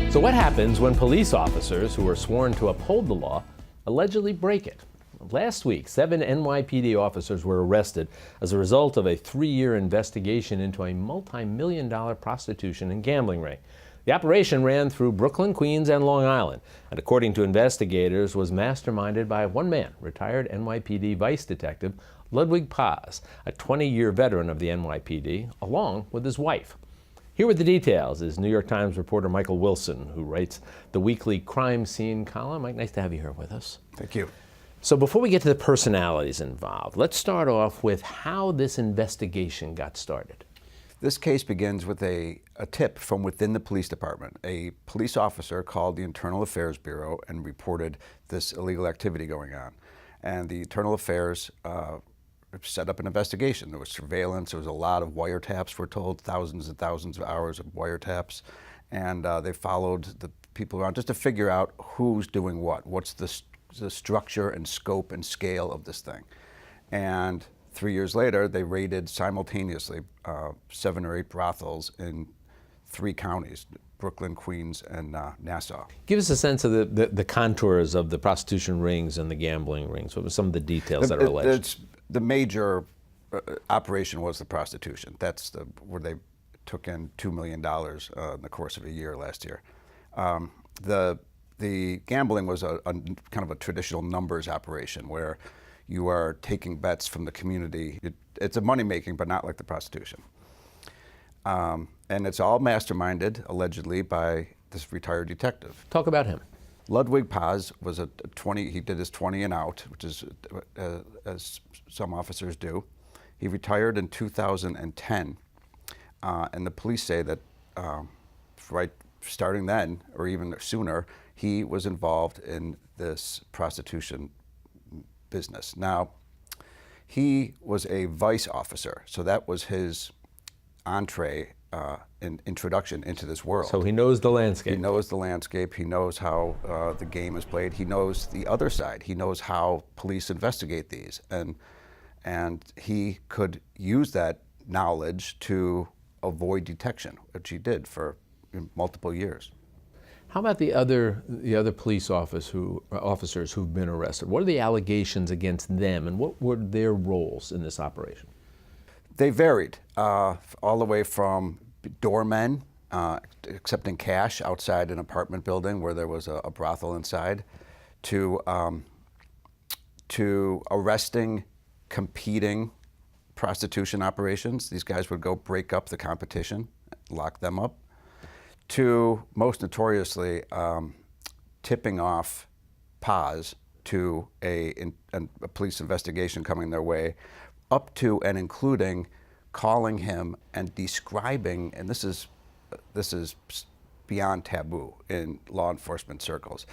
So what happens when police officers who are sworn to uphold the law allegedly break it? Last week, 7 NYPD officers were arrested as a result of a 3-year investigation into a multi-million-dollar prostitution and gambling ring. The operation ran through Brooklyn, Queens, and Long Island, and according to investigators, was masterminded by one man, retired NYPD Vice Detective Ludwig Paz, a 20-year veteran of the NYPD, along with his wife. Here with the details is New York Times reporter Michael Wilson, who writes the weekly crime scene column. Mike, nice to have you here with us. Thank you. So before we get to the personalities involved, let's start off with how this investigation got started. This case begins with a tip from within the police department. A police officer called the Internal Affairs Bureau and reported this illegal activity going on. And the Internal Affairs set up an investigation. There was surveillance. There was a lot of wiretaps, we're told, thousands and thousands of hours of wiretaps. And they followed the people around just to figure out who's doing what. What's the structure and scope and scale of this thing. And 3 years later, they raided simultaneously 7 or 8 brothels in 3 counties, Brooklyn, Queens, and Nassau. Give us a sense of the contours of the prostitution rings and the gambling rings. What were some of the details that are alleged? The major operation was the prostitution. That's where they took in $2 million in the course of a year last year. The gambling was a kind of a traditional numbers operation where you are taking bets from the community. It's a money-making, but not like the prostitution. And it's all masterminded, allegedly, by this retired detective. Talk about him. Ludwig Paz was a 20, he did his 20 and out, which is as some officers do. He retired in 2010, and the police say that right starting then, or even sooner, he was involved in this prostitution business. Now, he was a vice officer, so that was his entree and introduction into this world. So he knows the landscape. He knows the landscape. He knows how the game is played. He knows the other side. He knows how police investigate these, and he could use that knowledge to avoid detection, which he did for multiple years. How about the other police officers who've been arrested? What are the allegations against them, and what were their roles in this operation? They varied, all the way from doormen accepting cash outside an apartment building where there was a brothel inside, to arresting competing prostitution operations. These guys would go break up the competition, lock them up, to most notoriously tipping off Paz to a police investigation coming their way, up to and including calling him and describing, and this is beyond taboo in law enforcement circles,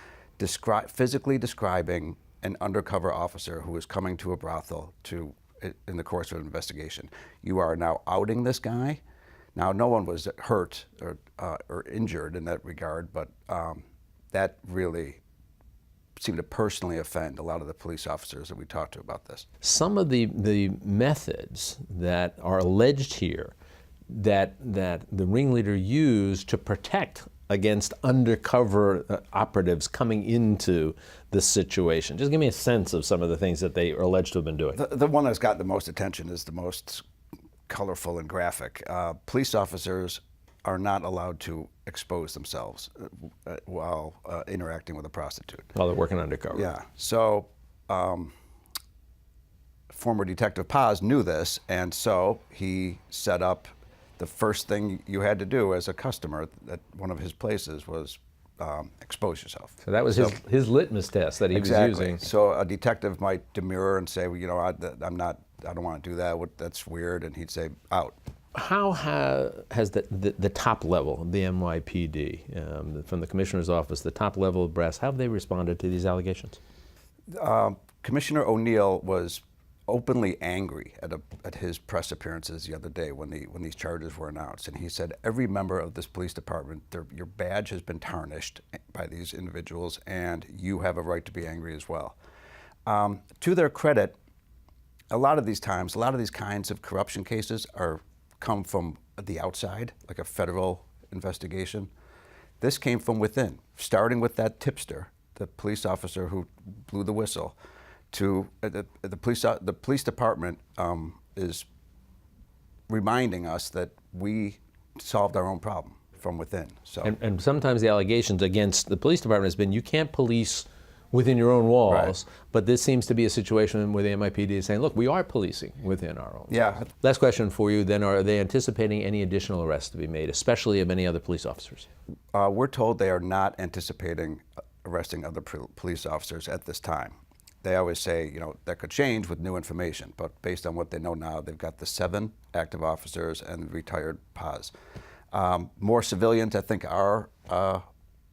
physically describing an undercover officer who is coming to a brothel in the course of an investigation. You are now outing this guy. Now, no one was hurt or injured in that regard, but that really seemed to personally offend a lot of the police officers that we talked to about this. Some of the methods that are alleged here that the ringleader used to protect against undercover operatives coming into this situation. Just give me a sense of some of the things that they are alleged to have been doing. The one that's got the most attention is the most colorful and graphic. Police officers are not allowed to expose themselves while interacting with a prostitute. While they're working undercover. Yeah. So former Detective Paz knew this, and so he set up the first thing you had to do as a customer at one of his places was expose yourself. So that was his litmus test that he was using. So a detective might demur and say, well, you know, I don't want to do that. That's weird. And he'd say, out. How has the top level, the NYPD, from the commissioner's office, the top level of brass, how have they responded to these allegations? Commissioner O'Neill was openly angry at his press appearances the other day when these charges were announced, and he said every member of this police department, your badge has been tarnished by these individuals, and you have a right to be angry as well. To their credit, a lot of these kinds of corruption cases come from the outside, like a federal investigation. This came from within, starting with that tipster, the police officer who blew the whistle, to the police department is reminding us that we solved our own problem from within. So, And sometimes the allegations against the police department has been you can't police within your own walls, Right. but this seems to be a situation where the NYPD is saying, look, we are policing within our own Yeah. walls. Last question for you then, are they anticipating any additional arrests to be made, especially of any other police officers? we're told they are not anticipating arresting other police officers at this time. They always say, you know, that could change with new information, but based on what they know now, they've got the 7 active officers and retired POS. More civilians, I think, are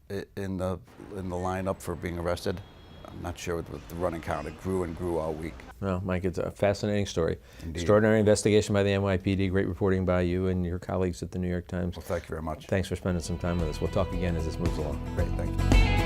in the lineup for being arrested. I'm not sure with the running count. It grew and grew all week. Well, Mike, it's a fascinating story. Indeed. Extraordinary investigation by the NYPD, great reporting by you and your colleagues at the New York Times. Well, thank you very much. Thanks for spending some time with us. We'll talk again as this moves along. Great, thank you.